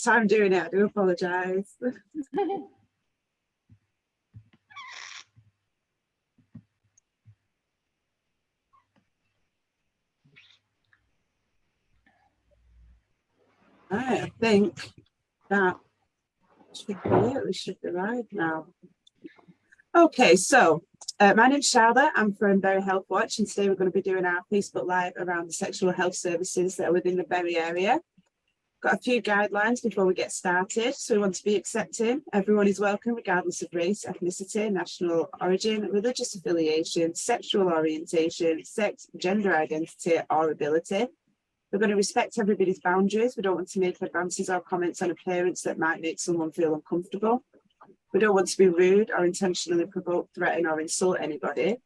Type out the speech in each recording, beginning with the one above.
time doing it. I do apologise. I think that should be it. We should be live now. Okay, so my name's Charlotte. I'm from Bury Healthwatch, and today we're going to be doing our Facebook Live around the sexual health services that are within the Bury area. Got a few guidelines before we get started. So we want to be accepting. Everyone is welcome, regardless of race, ethnicity, national origin, religious affiliation, sexual orientation, sex, gender identity, or ability. We're going to respect everybody's boundaries. We don't want to make advances or comments on appearance that might make someone feel uncomfortable. We don't want to be rude or intentionally provoke, threaten, or insult anybody.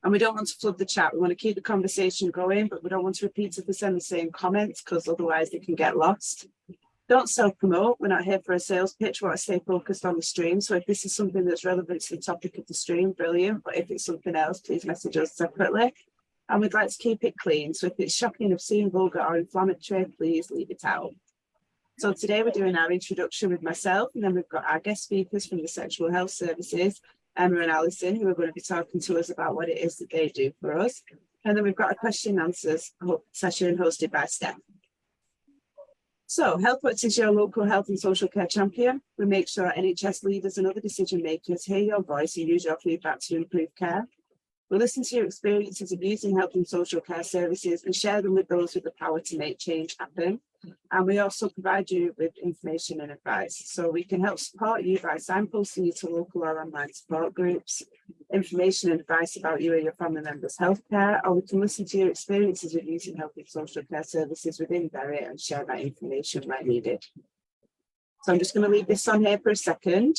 And we don't want to flood the chat. We want to keep the conversation going, but we don't want to repeatedly send the same comments because otherwise they can get lost. Don't self-promote. We're not here for a sales pitch. We want to stay focused on the stream. So if this is something that's relevant to the topic of the stream, brilliant. But if it's something else, please message us separately. And we'd like to keep it clean. So if it's shocking, obscene, vulgar, or inflammatory, please leave it out. So today we're doing our introduction with myself, and then we've got our guest speakers from the Sexual Health Services, Emma and Alison, who are going to be talking to us about what it is that they do for us. And then we've got a question and answers session hosted by Steph. So Healthwatch is your local health and social care champion. We make sure NHS leaders and other decision makers hear your voice and use your feedback to improve care. We listen to your experiences of using health and social care services and share them with those with the power to make change happen. And we also provide you with information and advice. So we can help support you by signposting you to local or online support groups, information and advice about you and your family members' healthcare, or we can listen to your experiences of using health and social care services within Bury and share that information where needed. So I'm just going to leave this on here for a second.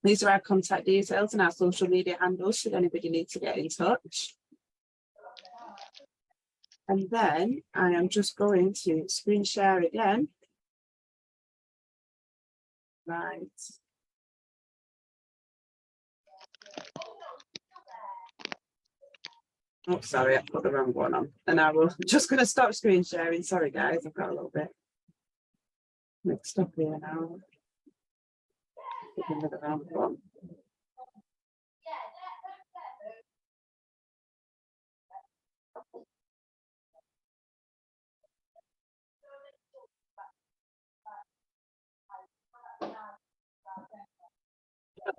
These are our contact details and our social media handles should anybody need to get in touch. And then I am just going to screen share again. Right. Oh, sorry, I put the wrong one on. And I will just going to stop screen sharing. Sorry, guys, I've got a little bit mixed up here now. The wrong one.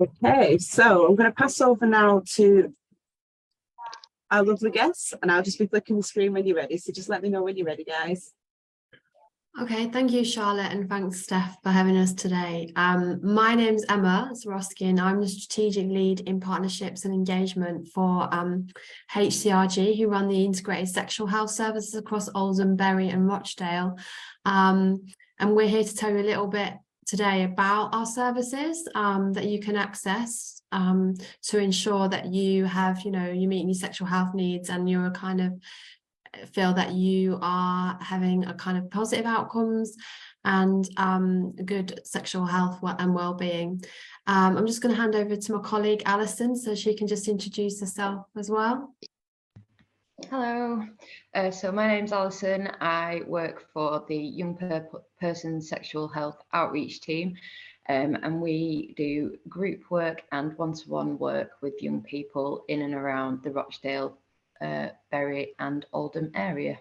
Okay, so I'm going to pass over now to our lovely guests, and I'll just be flicking the screen when you're ready. So just let me know when you're ready, guys. Okay, thank you, Charlotte, and thanks, Steph, for having us today. My name's Emma Zwarowski, and I'm the strategic lead in partnerships and engagement for HCRG, who run the integrated sexual health services across Oldham, Bury, and Rochdale. And we're here to tell you a little bit today about our services that you can access to ensure that you have, you're meeting your sexual health needs and you're kind of feel that you are having a kind of positive outcomes and good sexual health and well-being. I'm just going to hand over to my colleague Alison so she can just introduce herself as well. Hello, so my name's Alison. I work for the Young Person Sexual Health Outreach Team, and we do group work and one-to-one work with young people in and around the Rochdale, Bury and Oldham area.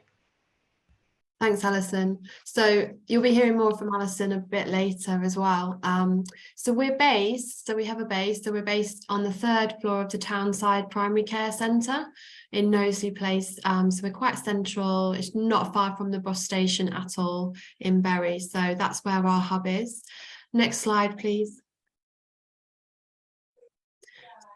Thanks, Alison. So you'll be hearing more from Alison a bit later as well. So we have a base. So we're based on the 3rd floor of the Townside Primary Care Centre in Knowsley Place. So we're quite central. It's not far from the bus station at all in Bury. So that's where our hub is. Next slide, please.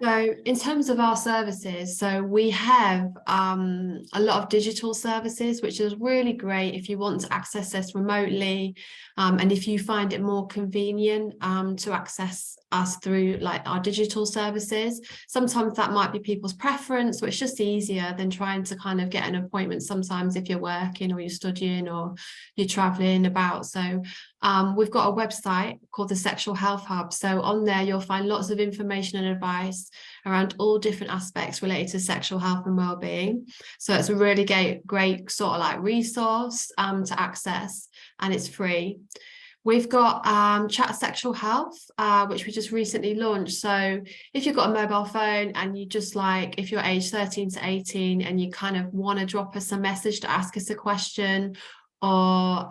So in terms of our services, so we have a lot of digital services, which is really great if you want to access this remotely, and if you find it more convenient to access us through like our digital services. Sometimes that might be people's preference, so it's just easier than trying to kind of get an appointment sometimes if you're working or you're studying or you're traveling about. So we've got a website called the Sexual Health Hub. So on there, you'll find lots of information and advice around all different aspects related to sexual health and well-being. So it's a really great sort of like resource to access. and it's free. We've got Chat Sexual Health, which we just recently launched. So if you've got a mobile phone and you just like, if you're age 13 to 18 and you kind of want to drop us a message to ask us a question or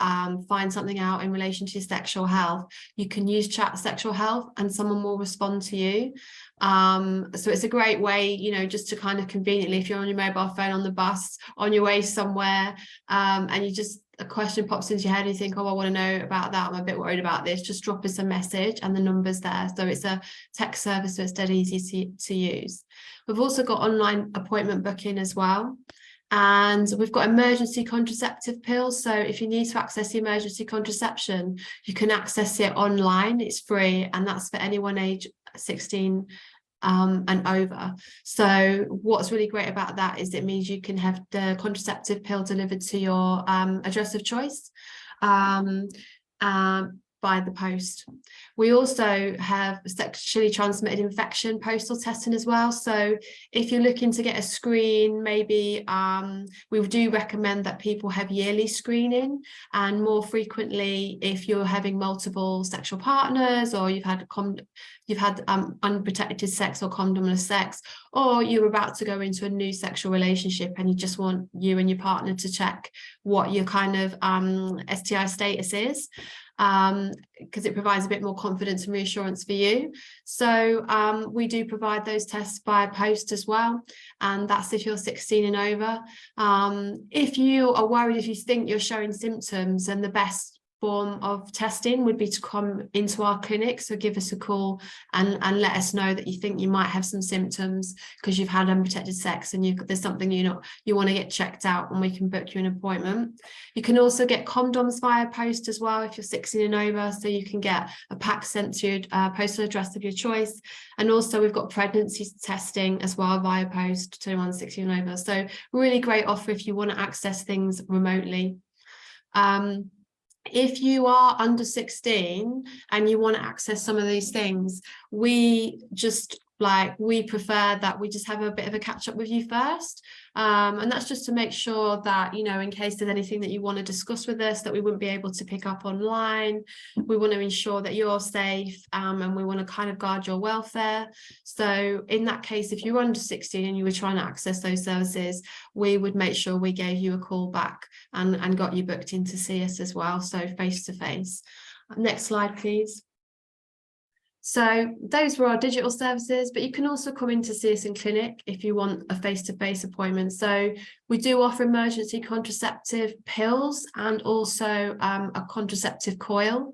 find something out in relation to your sexual health, you can use Chat Sexual Health and someone will respond to you. So it's a great way, you know, just to kind of conveniently, if you're on your mobile phone on the bus, on your way somewhere, and you just, a question pops into your head and you think, oh, I want to know about that, I'm a bit worried about this, just drop us a message and the number's there. So it's a text service, so it's dead easy to use. We've also got online appointment booking as well. And we've got emergency contraceptive pills. So if you need to access the emergency contraception, you can access it online. It's free, and that's for anyone age 16 and over. So what's really great about that is it means you can have the contraceptive pill delivered to your address of choice by the post. We also have sexually transmitted infection postal testing as well. So if you're looking to get a screen, maybe we do recommend that people have yearly screening, and more frequently if you're having multiple sexual partners, or you've had unprotected sex or condomless sex, or you're about to go into a new sexual relationship and you just want you and your partner to check what your kind of STI status is, because it provides a bit more confidence and reassurance for you. So we do provide those tests by post as well, and that's if you're 16 and over. If you are worried, if you think you're showing symptoms, then the best form of testing would be to come into our clinic. So give us a call and let us know that you think you might have some symptoms because you've had unprotected sex and there's something you want to get checked out, and we can book you an appointment. You can also get condoms via post as well if you're 16 and over, so you can get a pack sent to your postal address of your choice. And also we've got pregnancy testing as well via post to anyone 16 and over. So really great offer if you want to access things remotely. If you are under 16 and you want to access some of these things, we prefer that we just have a bit of a catch up with you first. And that's just to make sure that, you know, in case there's anything that you want to discuss with us that we wouldn't be able to pick up online, we want to ensure that you're safe, and we want to kind of guard your welfare. So in that case, if you're under 16 and you were trying to access those services, we would make sure we gave you a call back and got you booked in to see us as well, so face to face. Next slide, please. So those were our digital services, but you can also come in to see us in clinic if you want a face-to-face appointment. So we do offer emergency contraceptive pills and also a contraceptive coil.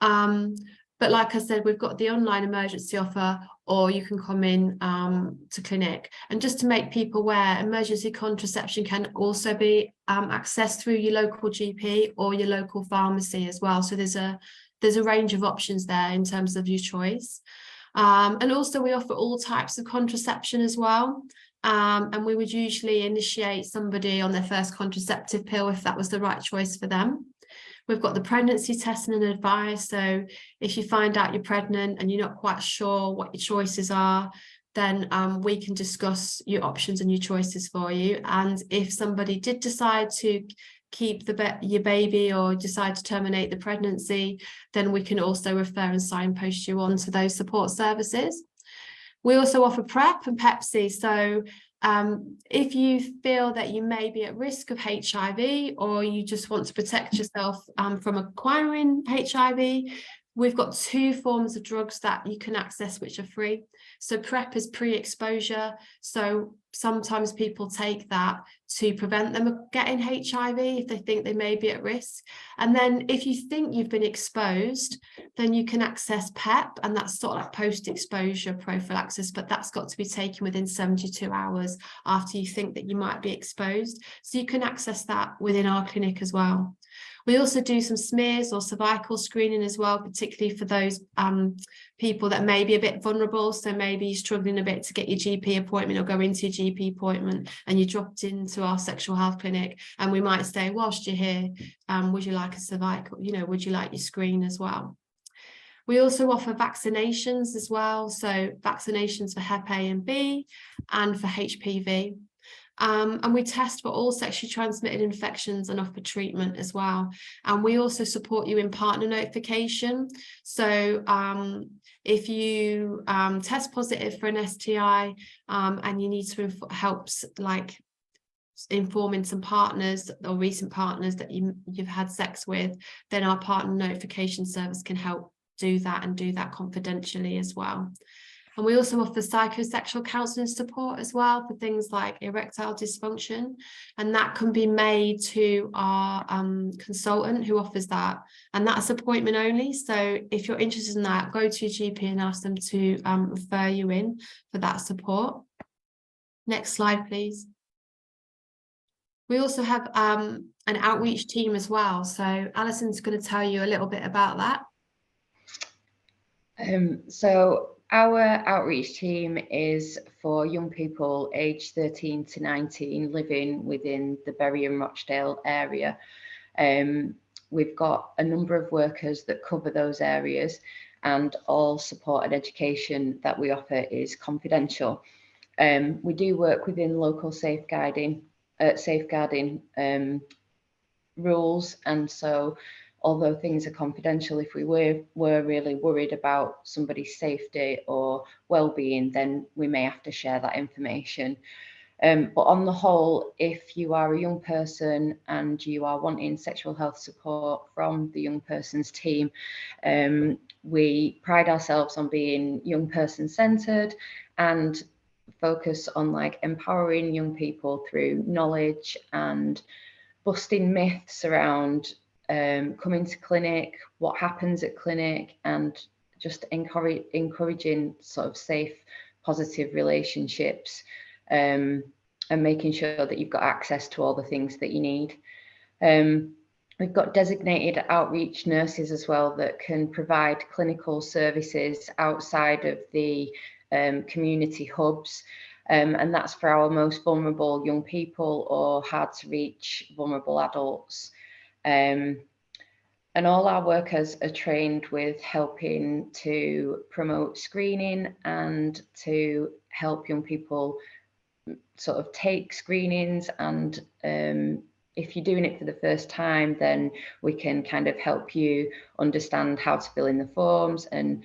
But like I said, we've got the online emergency offer, or you can come in to clinic. And just to make people aware, emergency contraception can also be accessed through your local GP or your local pharmacy as well. So there's a range of options there in terms of your choice. And also we offer all types of contraception as well. And we would usually initiate somebody on their first contraceptive pill if that was the right choice for them. We've got the pregnancy testing and advice. So if you find out you're pregnant and you're not quite sure what your choices are, then we can discuss your options and your choices for you. And if somebody did decide to keep your baby or decide to terminate the pregnancy, then we can also refer and signpost you on to those support services. We also offer PrEP and Pepsi. So if you feel that you may be at risk of HIV, or you just want to protect yourself from acquiring HIV, we've got 2 forms of drugs that you can access which are free. So PrEP is pre-exposure. So sometimes people take that to prevent them getting HIV if they think they may be at risk. And then if you think you've been exposed, then you can access PEP, and that's sort of like post-exposure prophylaxis, but that's got to be taken within 72 hours after you think that you might be exposed. So you can access that within our clinic as well. We also do some smears or cervical screening as well, particularly for those people that may be a bit vulnerable. So maybe you're struggling a bit to get your GP appointment or go into your GP appointment, and you dropped into our sexual health clinic, and we might say, whilst you're here, would you like a cervical, would you like your screen as well? We also offer vaccinations as well. So vaccinations for Hep A and B and for HPV. And we test for all sexually transmitted infections and offer treatment as well. And we also support you in partner notification. So if you test positive for an STI and you need to help like informing some partners or recent partners that you've had sex with, then our partner notification service can help do that and do that confidentially as well. And we also offer psychosexual counselling support as well for things like erectile dysfunction, and that can be made to our consultant who offers that, and that's appointment only. So if you're interested in that, go to your GP and ask them to refer you in for that support. Next slide, please. We also have an outreach team as well. So Alison's going to tell you a little bit about that. So our outreach team is for young people aged 13 to 19 living within the Bury and Rochdale area. We've got a number of workers that cover those areas, and all support and education that we offer is confidential. We do work within local safeguarding rules, and so although things are confidential, if we were really worried about somebody's safety or well-being, then we may have to share that information. But on the whole, if you are a young person and you are wanting sexual health support from the young person's team, we pride ourselves on being young person centered and focus on like empowering young people through knowledge and busting myths around coming to clinic, what happens at clinic, and just encouraging sort of safe, positive relationships, and making sure that you've got access to all the things that you need. We've got designated outreach nurses as well that can provide clinical services outside of the community hubs. And that's for our most vulnerable young people or hard to reach vulnerable adults. And all our workers are trained with helping to promote screening and to help young people sort of take screenings. And if you're doing it for the first time, then we can kind of help you understand how to fill in the forms and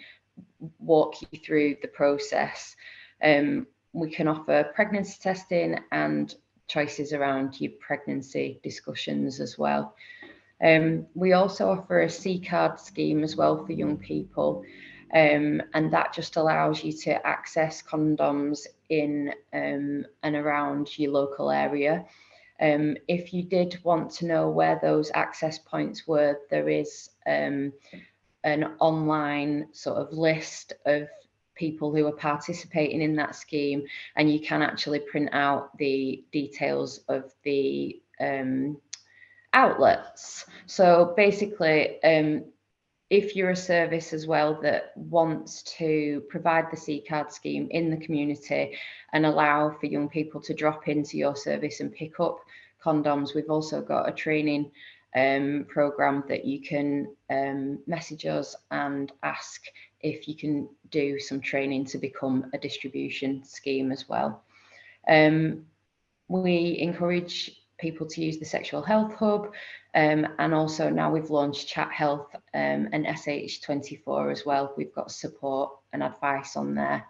walk you through the process. We can offer pregnancy testing and choices around your pregnancy discussions as well. We also offer a C-card scheme as well for young people, and that just allows you to access condoms in and around your local area. If you did want to know where those access points were, there is an online sort of list of people who are participating in that scheme, and you can actually print out the details of the outlets. So basically, if you're a service as well that wants to provide the C-card scheme in the community and allow for young people to drop into your service and pick up condoms, we've also got a training program that you can message us and ask if you can do some training to become a distribution scheme as well. We encourage people to use the Sexual Health Hub, and also now we've launched Chat Health and SH24 as well. We've got support and advice on there.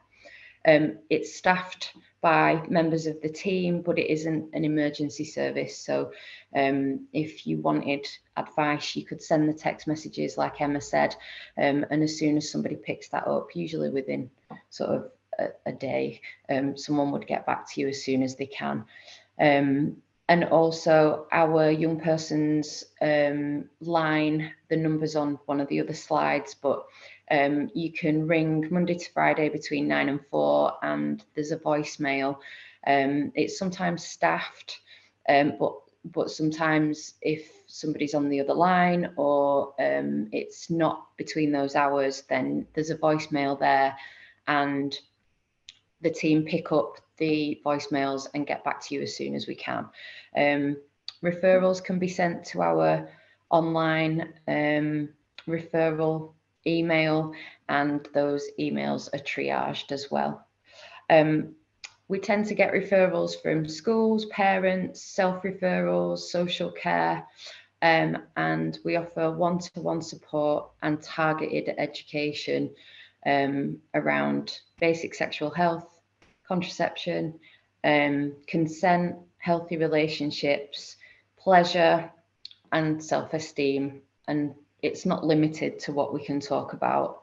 It's staffed by members of the team, but it isn't an emergency service. So if you wanted advice, you could send the text messages like Emma said, and as soon as somebody picks that up, usually within sort of a day, someone would get back to you as soon as they can. And also our young person's line, the number's on one of the other slides, but you can ring Monday to Friday between 9 and 4, and there's a voicemail. It's sometimes staffed, but sometimes if somebody's on the other line or it's not between those hours, then there's a voicemail there, and the team pick up the voicemails and get back to you as soon as we can. Referrals can be sent to our online referral email, and those emails are triaged as well. We tend to get referrals from schools, parents, self-referrals, social care, and we offer one-to-one support and targeted education around basic sexual health, contraception, consent, healthy relationships, pleasure, and self-esteem. And it's not limited to what we can talk about.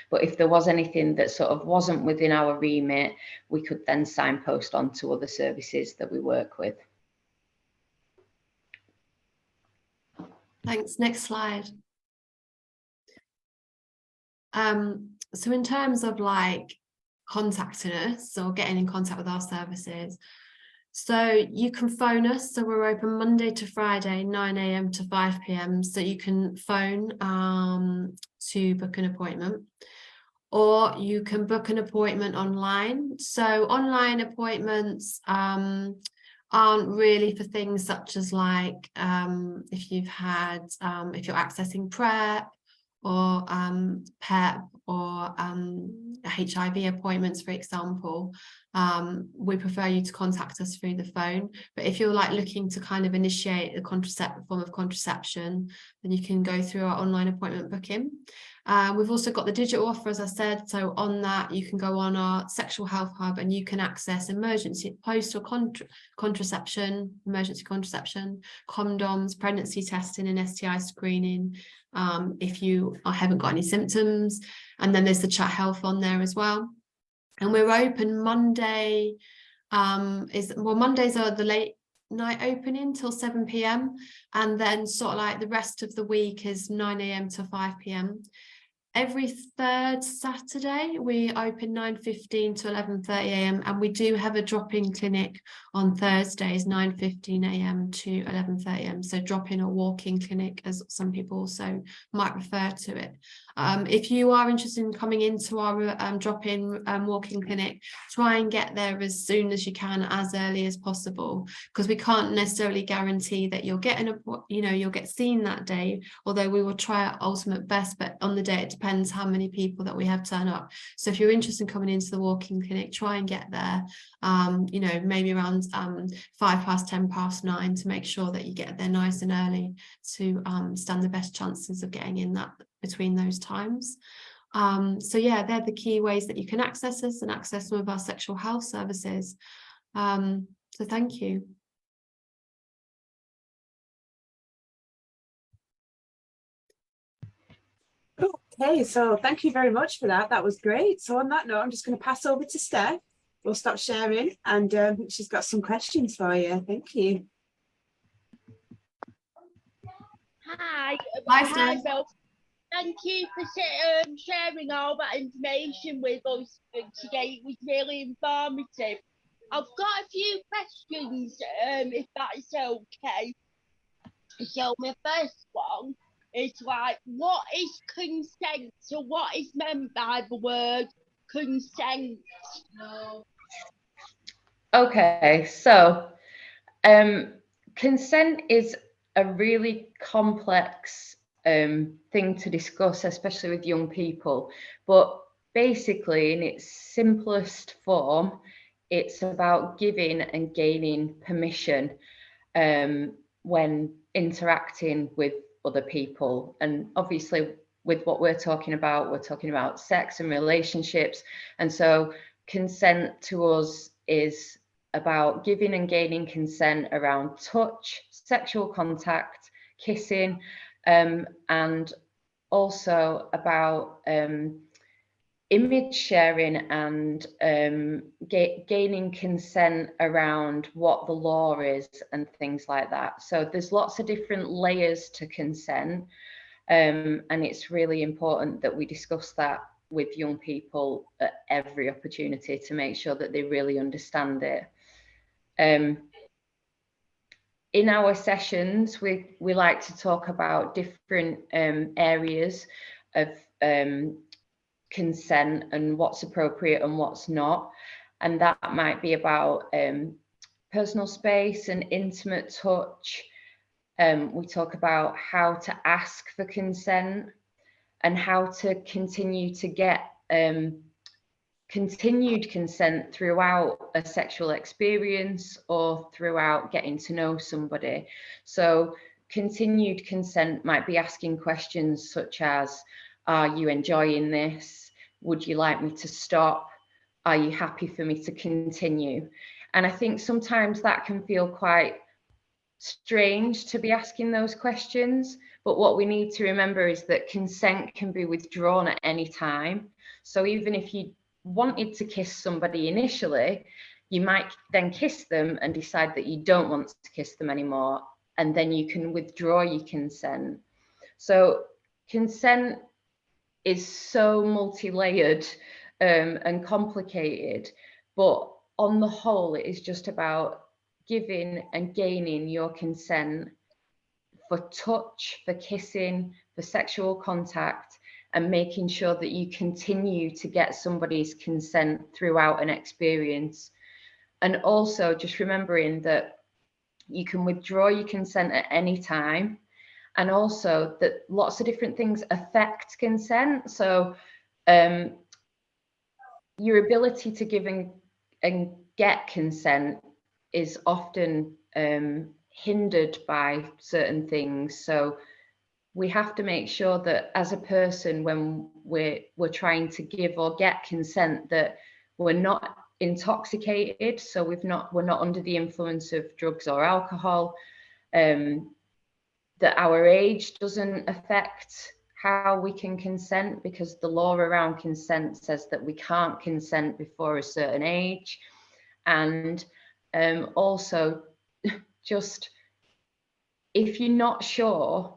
But if there was anything that sort of wasn't within our remit, we could then signpost on to other services that we work with. Thanks. Next slide. So in terms of like contacting us or getting in contact with our services, so you can phone us. So we're open Monday to Friday, 9 a.m. to 5 p.m. So you can phone to book an appointment, or you can book an appointment online. So online appointments aren't really for things such as like if you're accessing PrEP or PEP or HIV appointments, for example. We prefer you to contact us through the phone. But if you're like looking to kind of initiate a form of contraception, then you can go through our online appointment booking. We've also got the digital offer, as I said. So on that, you can go on our sexual health hub and you can access emergency postal contraception, emergency contraception, condoms, pregnancy testing and STI screening if you haven't got any symptoms. And then there's the chat health on there as well. And we're open Monday. Mondays are the late night opening till 7 p.m. and then sort of like the rest of the week is 9 a.m. to 5 p.m. Every third Saturday, we open 9:15 to 11:30 a.m. and we do have a drop-in clinic on Thursdays, 9:15 a.m. to 11:30 a.m. So drop-in or walk-in clinic, as some people also might refer to it. If you are interested in coming into our drop-in walk-in clinic, try and get there as soon as you can, as early as possible, because we can't necessarily guarantee that you'll get seen that day, although we will try our ultimate best, but on the day it depends how many people that we have turn up. So if you're interested in coming into the walk-in clinic, try and get there maybe around 10 past 9 to make sure that you get there nice and early to stand the best chances of getting in that between those times. So yeah, they're the key ways that you can access us and access some of our sexual health services. So thank you. Okay, so thank you very much for that. That was great. So on that note, I'm just going to pass over to Steph. We'll stop sharing, and she's got some questions for you. Thank you. Hi. Hi, Hi, Steph. Bill. Thank you for sharing all that information with us today. It was really informative. I've got a few questions, if that's okay. So my first one is like, what is consent? So what is meant by the word consent? Okay, so consent is a really complex thing to discuss, especially with young people. But basically, in its simplest form, it's about giving and gaining permission when interacting with other people. And obviously, with what we're talking about sex and relationships. And so consent to us is about giving and gaining consent around touch, sexual contact, kissing, and also about image sharing and gaining consent around what the law is and things like that. So there's lots of different layers to consent, and it's really important that we discuss that with young people at every opportunity to make sure that they really understand it. In our sessions, we like to talk about different areas of consent and what's appropriate and what's not. And that might be about personal space and intimate touch. We talk about how to ask for consent and how to continue to get continued consent throughout a sexual experience or throughout getting to know somebody. So continued consent might be asking questions such as, are you enjoying this? Would you like me to stop? Are you happy for me to continue? And I think sometimes that can feel quite strange to be asking those questions, but what we need to remember is that consent can be withdrawn at any time. So even if you wanted to kiss somebody initially, you might then kiss them and decide that you don't want to kiss them anymore, and then you can withdraw your consent. So consent is so multi-layered and complicated, but on the whole, it is just about giving and gaining your consent for touch, for kissing, for sexual contact, and making sure that you continue to get somebody's consent throughout an experience. And also just remembering that you can withdraw your consent at any time, and also that lots of different things affect consent. So your ability to give and get consent is often hindered by certain things. So we have to make sure that as a person, when we're trying to give or get consent, that we're not intoxicated. So we're not under the influence of drugs or alcohol, that our age doesn't affect how we can consent, because the law around consent says that we can't consent before a certain age. And also, just if you're not sure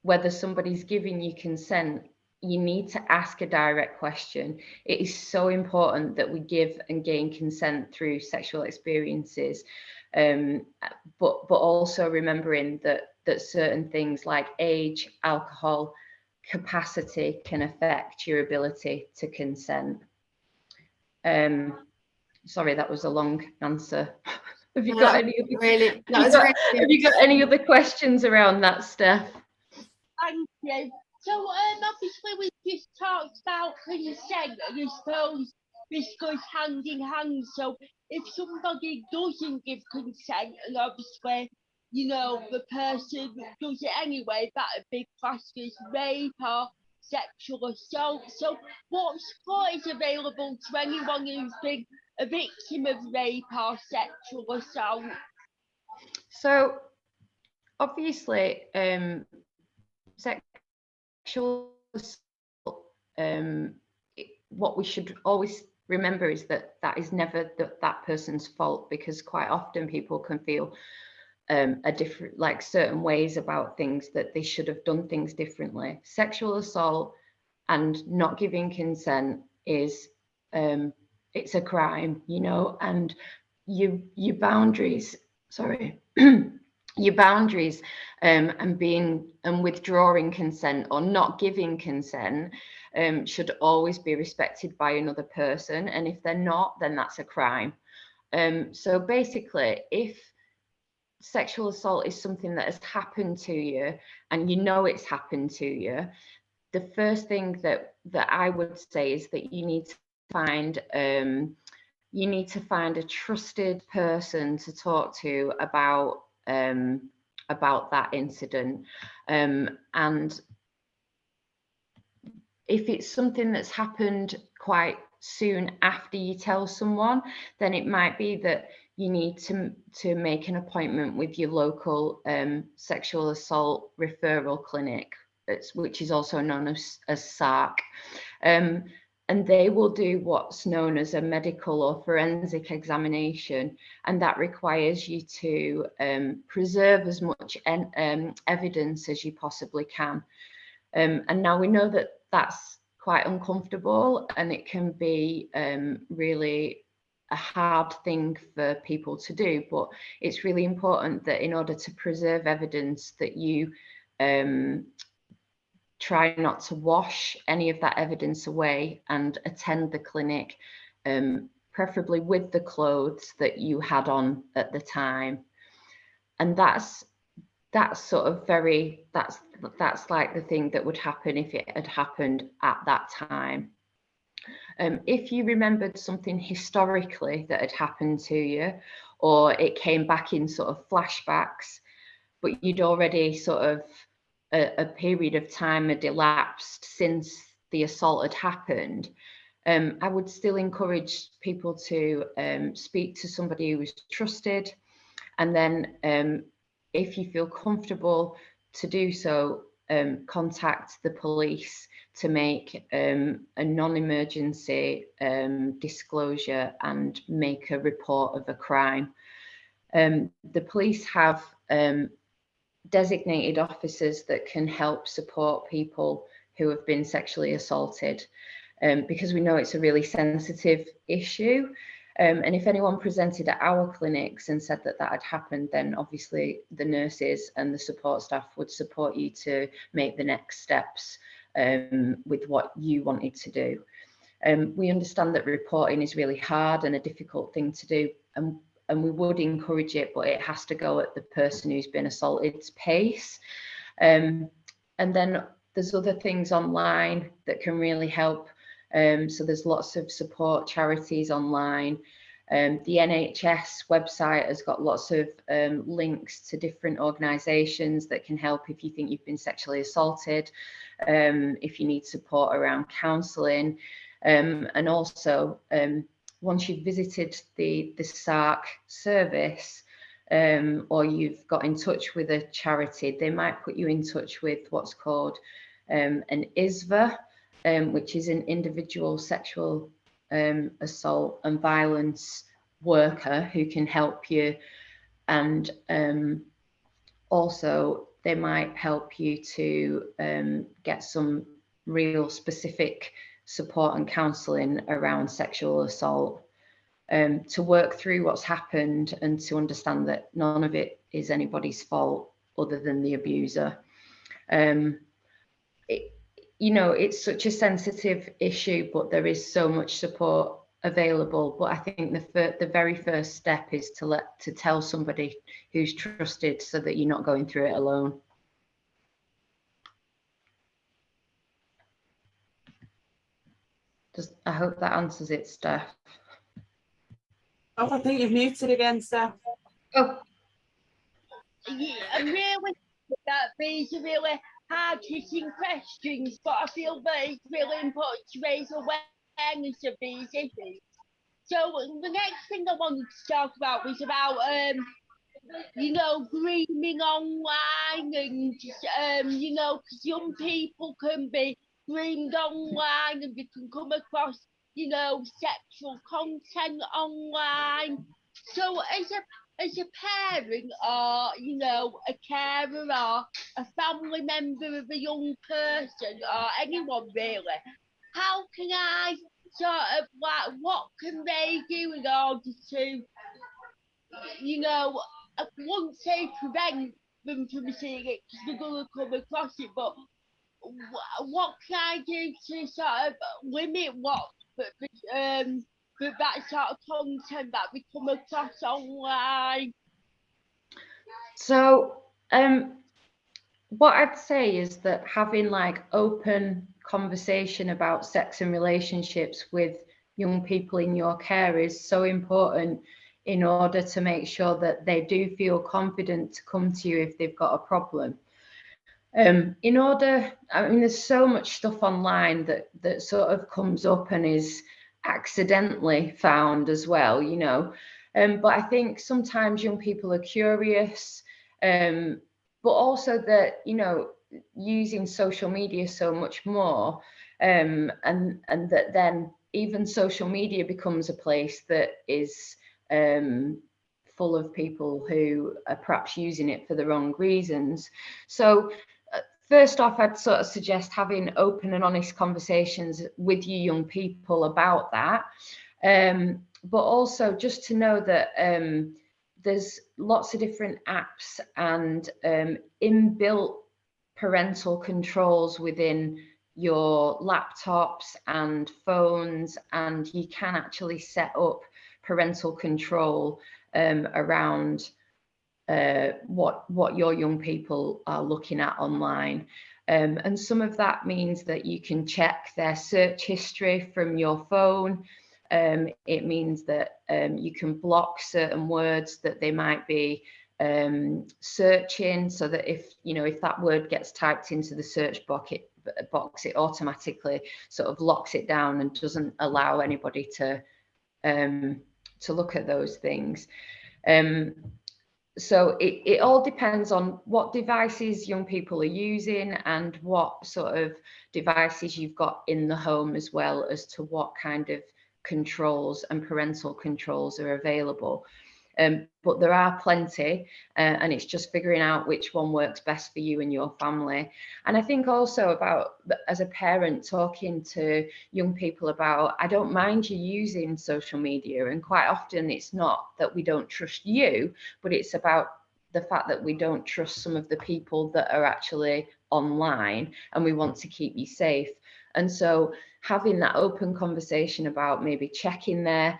whether somebody's giving you consent, you need to ask a direct question. It is so important that we give and gain consent through sexual experiences, but also remembering that certain things like age, alcohol, capacity can affect your ability to consent. Sorry, that was a long answer. Have you got any other, have you got any other questions around that, Steph? Thank you. So obviously we've just talked about consent, and I suppose this goes hand in hand. So if somebody doesn't give consent, and obviously, you know, the person does it anyway, that would be classed as rape or sexual assault. So what support is available to anyone who's been a victim of rape or sexual assault? So obviously, sexual assault, what we should always remember is that is never that person's fault, because quite often people can feel a different, like certain ways about things, that they should have done things differently. Sexual assault and not giving consent is it's a crime, you know, and your boundaries, sorry, your boundaries and withdrawing consent or not giving consent should always be respected by another person, and if they're not, then that's a crime. So basically, if sexual assault is something that has happened to you and you know it's happened to you, the first thing that I would say is that you need to find a trusted person to talk to about that incident, and if it's something that's happened quite soon after you tell someone, then it might be that you need to make an appointment with your local sexual assault referral clinic, which is also known as SARC. And they will do what's known as a medical or forensic examination, and that requires you to preserve as much evidence as you possibly can. And now we know that that's quite uncomfortable, and it can be really a hard thing for people to do, but it's really important that in order to preserve evidence, that you try not to wash any of that evidence away and attend the clinic, preferably with the clothes that you had on at the time. And that's sort of that's like the thing that would happen if it had happened at that time. If you remembered something historically that had happened to you, or it came back in sort of flashbacks, but you'd already sort of a period of time had elapsed since the assault had happened, I would still encourage people to speak to somebody who was trusted, and then if you feel comfortable to do so, contact the police to make a non-emergency disclosure and make a report of a crime. The police have designated officers that can help support people who have been sexually assaulted, because we know it's a really sensitive issue. And if anyone presented at our clinics and said that that had happened, then obviously the nurses and the support staff would support you to make the next steps with what you wanted to do. We understand that reporting is really hard and a difficult thing to do, and we would encourage it, but it has to go at the person who's been assaulted's pace. And then there's other things online that can really help. So there's lots of support charities online. The NHS website has got lots of links to different organisations that can help if you think you've been sexually assaulted, if you need support around counselling, and also once you've visited the SARC service, or you've got in touch with a charity, they might put you in touch with what's called an ISVA, which is an individual sexual assault and violence worker who can help you. And also they might help you to get some real specific support and counselling around sexual assault, to work through what's happened and to understand that none of it is anybody's fault other than the abuser. You know, it's such a sensitive issue, but there is so much support available. But I think the very first step is to tell somebody who's trusted, so that you're not going through it alone. I hope that answers it, Steph. Oh, I think you've muted again, Steph. Oh, Yeah, I'm really that these are really hard-hitting questions, but I feel that it's really important to raise awareness of these issues. So the next thing I wanted to talk about was about you know, grooming online, and you know, because young people can be groomed online and they can come across, you know, sexual content online. So as a parent, or you know, a carer, or a family member of a young person, or anyone really, how can I sort of like, what can they do in order to, you know, I won't say prevent them from seeing it because they're going to come across it, but what can I do to sort of limit that sort of content that we come across online? so what I'd say is that having like open conversation about sex and relationships with young people in your care is so important, in order to make sure that they do feel confident to come to you if they've got a problem. I mean, there's so much stuff online that sort of comes up and is accidentally found as well, you know. But I think sometimes young people are curious, but also that, you know, using social media so much more, and that then even social media becomes a place that is full of people who are perhaps using it for the wrong reasons. So first off, I'd sort of suggest having open and honest conversations with you young people about that. But also just to know that there's lots of different apps and inbuilt parental controls within your laptops and phones, and you can actually set up parental control around what your young people are looking at online. And some of that means that you can check their search history from your phone. It means that you can block certain words that they might be searching, so that if that word gets typed into the search box, it automatically sort of locks it down and doesn't allow anybody to look at those things. So it all depends on what devices young people are using and what sort of devices you've got in the home, as well as to what kind of controls and parental controls are available. But there are plenty, and it's just figuring out which one works best for you and your family. And I think also about, as a parent, talking to young people about, I don't mind you using social media, and quite often it's not that we don't trust you, but it's about the fact that we don't trust some of the people that are actually online, and we want to keep you safe. And so having that open conversation about maybe checking their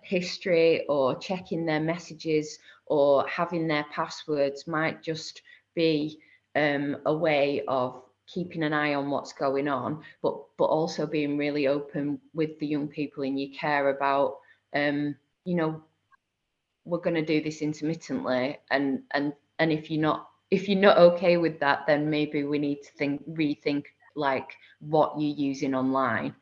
history or checking their messages or having their passwords might just be a way of keeping an eye on what's going on, but also being really open with the young people in your care about, we're going to do this intermittently, and if you're not okay with that, then maybe we need to rethink like what you're using online.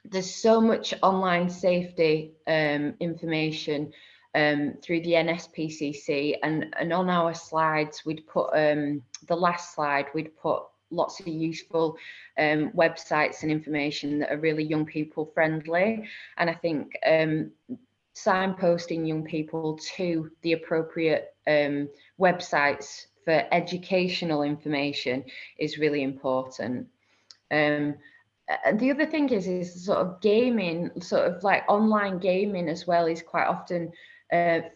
There's so much online safety information through the NSPCC, and on our slides we'd put the last slide we'd put lots of useful websites and information that are really young people friendly. And I think signposting young people to the appropriate websites for educational information is really important. And the other thing is sort of gaming, sort of like online gaming as well, is quite often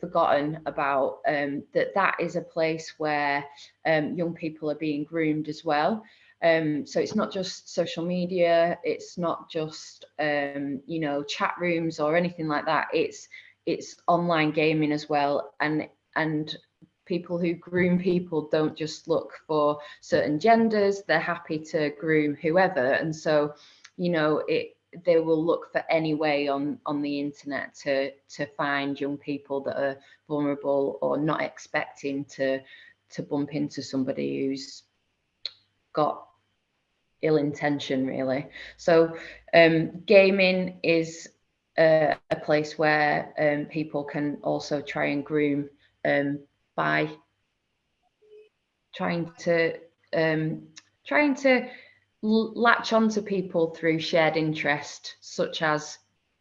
forgotten about, that is a place where young people are being groomed as well. So it's not just social media, it's not just chat rooms or anything like that. It's online gaming as well, and people who groom people don't just look for certain genders, they're happy to groom whoever. And so, they will look for any way on the internet to find young people that are vulnerable or not expecting to bump into somebody who's got ill intention, really. So gaming is a place where people can also try and groom by trying to latch onto people through shared interest, such as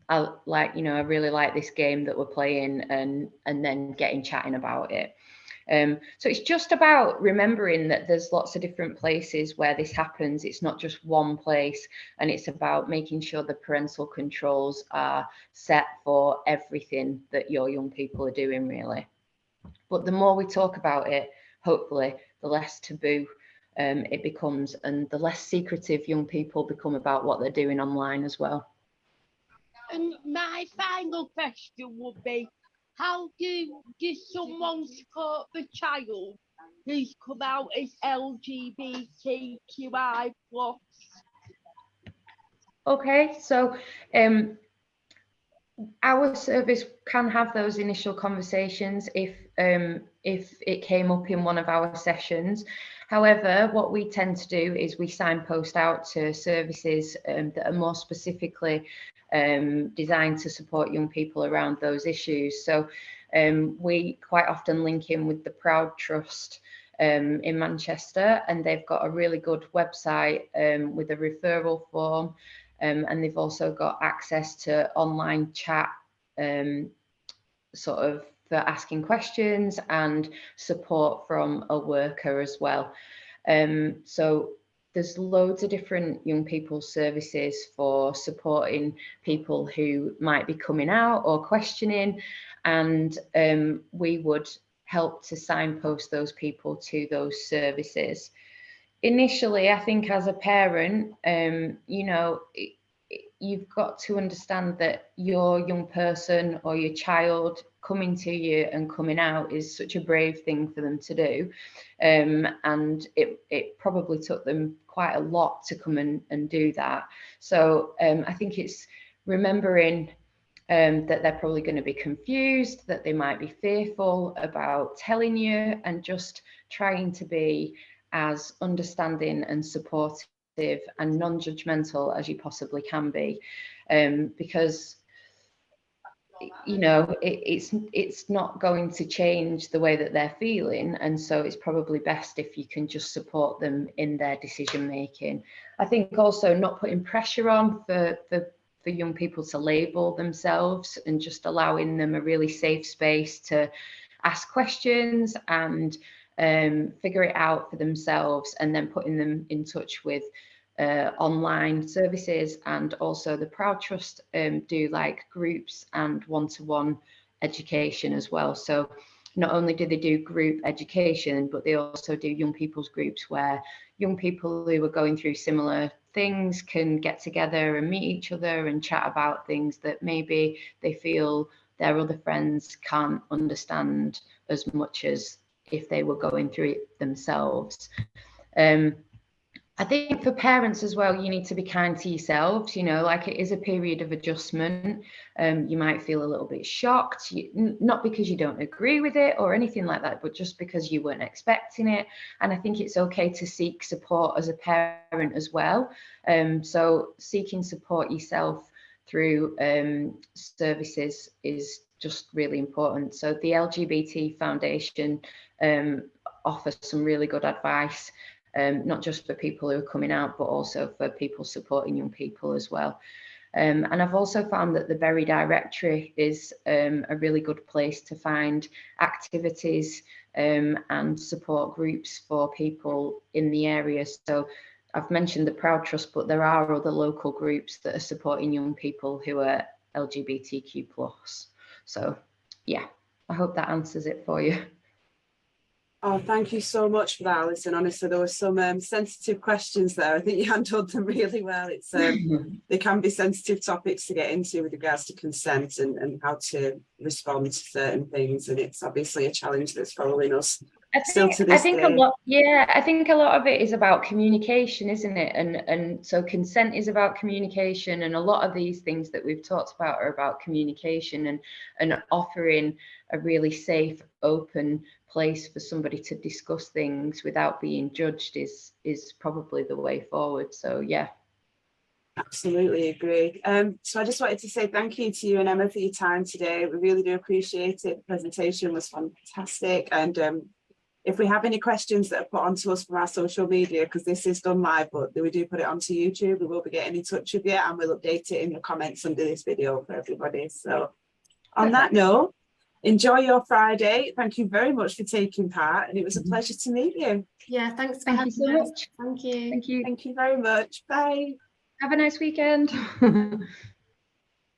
I really like this game that we're playing, and then getting chatting about it. So it's just about remembering that there's lots of different places where this happens. It's not just one place, and it's about making sure the parental controls are set for everything that your young people are doing, really. But the more we talk about it, hopefully, the less taboo it becomes, and the less secretive young people become about what they're doing online as well. And my final question would be, how does someone support the child who's come out as LGBTQI+? Okay, so our service can have those initial conversations if it came up in one of our sessions. However, what we tend to do is we signpost out to services that are more specifically designed to support young people around those issues. So we quite often link in with the Proud Trust in Manchester, and they've got a really good website with a referral form. And they've also got access to online chat sort of for asking questions and support from a worker as well. So there's loads of different young people's services for supporting people who might be coming out or questioning, and we would help to signpost those people to those services. Initially, I think as a parent, you've got to understand that your young person or your child coming to you and coming out is such a brave thing for them to do. And it probably took them quite a lot to come and do that. So I think it's remembering that they're probably going to be confused, that they might be fearful about telling you, and just trying to be as understanding and supportive and non-judgmental as you possibly can be, because you know it's not going to change the way that they're feeling, and so it's probably best if you can just support them in their decision making. I think also not putting pressure on for young people to label themselves, and just allowing them a really safe space to ask questions and figure it out for themselves, and then putting them in touch with online services. And also the Proud Trust do like groups and one-to-one education as well. So not only do they do group education, but they also do young people's groups, where young people who are going through similar things can get together and meet each other and chat about things that maybe they feel their other friends can't understand as much as if they were going through it themselves. I think for parents as well, you need to be kind to yourselves. You know, like, it is a period of adjustment. You might feel a little bit shocked, not because you don't agree with it or anything like that, but just because you weren't expecting it. And I think it's okay to seek support as a parent as well. So seeking support yourself through services is just really important. So the LGBT Foundation offers some really good advice, not just for people who are coming out, but also for people supporting young people as well. And I've also found that the Berry Directory is a really good place to find activities and support groups for people in the area. So I've mentioned the Proud Trust, but there are other local groups that are supporting young people who are LGBTQ+. So yeah, I hope that answers it for you. Oh, thank you so much for that, Alison. Honestly, there were some sensitive questions there. I think you handled them really well. It's they can be sensitive topics to get into with regards to consent and how to respond to certain things, and it's obviously a challenge that's following us still to this day. I think a lot of it is about communication, isn't it? And so consent is about communication, and a lot of these things that we've talked about are about communication and offering a really safe, open place for somebody to discuss things without being judged is probably the way forward. So yeah. Absolutely agree. So I just wanted to say thank you to you and Emma for your time today. We really do appreciate it. The presentation was fantastic. And if we have any questions that are put onto us from our social media, because this is done live, but we do put it onto YouTube, we will be getting in touch with you, and we'll update it in the comments under this video for everybody. So on that note, enjoy your Friday. Thank you very much for taking part, and it was a pleasure to meet you. Yeah, thanks for Thank you so much. Thank you. Thank you. Thank you very much. Bye. Have a nice weekend.